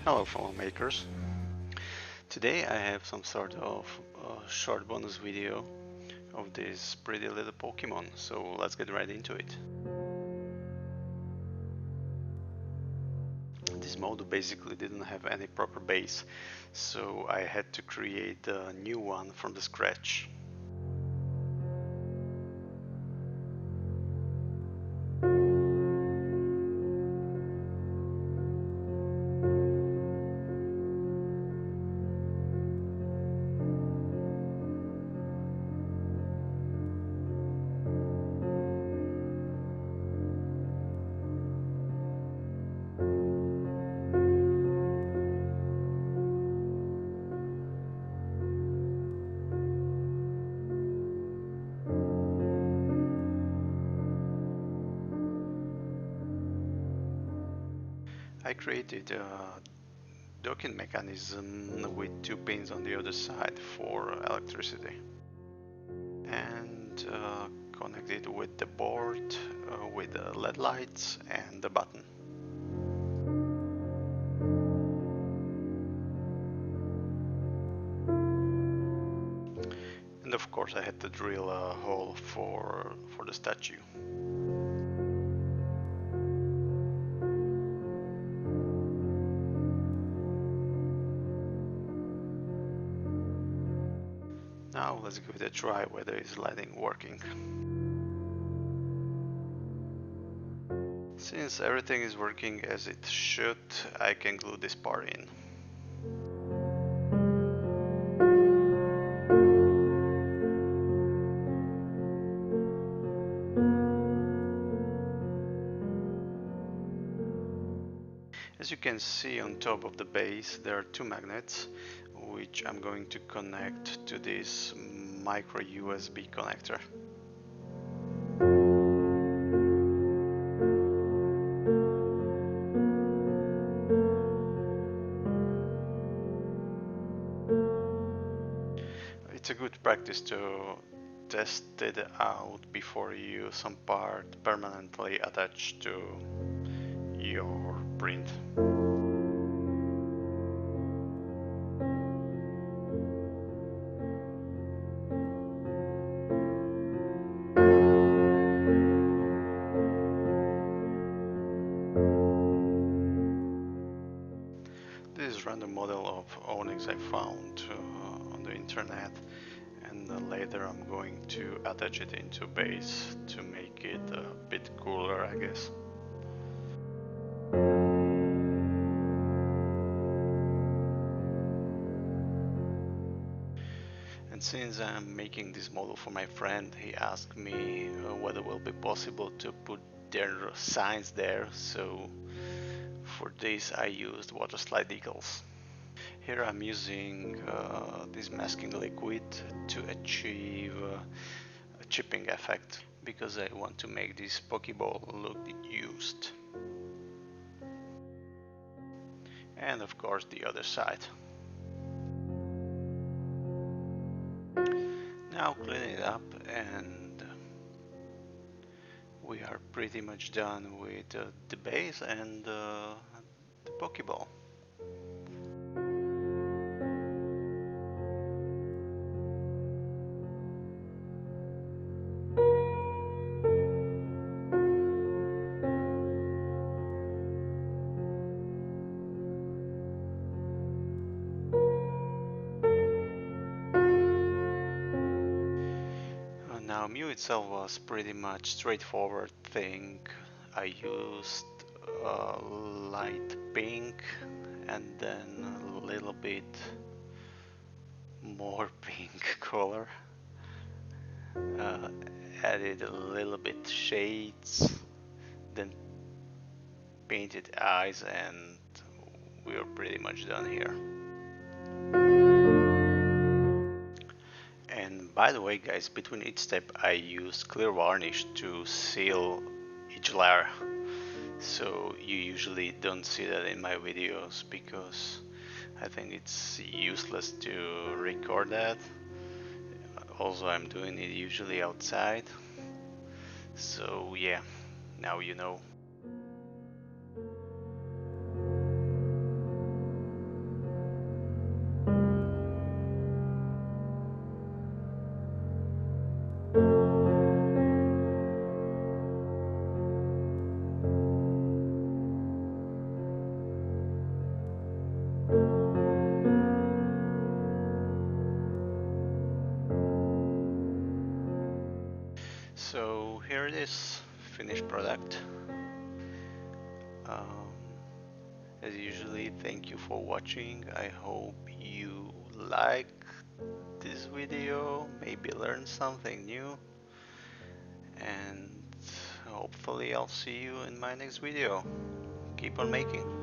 Hello fellow makers. Today I have some sort of short bonus video of this pretty little Pokemon, so let's get right into it. This model basically didn't have any proper base, so I had to create a new one from the scratch. I created a docking mechanism with two pins on the other side for electricity and connected with the board with the LED lights and the button. And of course I had to drill a hole for the statue. Now let's give it a try whether is lighting working. Since everything is working as it should, I can glue this part in. As you can see on top of the base there are two magnets which I'm going to connect to this micro USB connector. It's a good practice to test it out before you use some part permanently attached to your print. This is a random model of Onix I found on the internet, and later I'm going to attach it into base to make it a bit cooler, I guess. And since I'm making this model for my friend, he asked me whether it will be possible to put their signs there, so for this I used water slide decals. Here I'm using this masking liquid to achieve a chipping effect, because I want to make this Pokeball look used. And of course the other side. Now clean it up and we are pretty much done with the base and the Pokeball. Now Mew itself was pretty much straightforward thing. I used light pink and then a little bit more pink color. Added a little bit shades, then painted eyes, and we are pretty much done here. And by the way guys, between each step I used clear varnish to seal each layer, so you usually don't see that in my videos because I think it's useless to record that. Also I'm doing it usually outside, so yeah, now you know. it is, finished product. Um, as usually, thank you for watching. I hope you like this video, maybe learn something new, and hopefully I'll see you in my next video. Keep on making.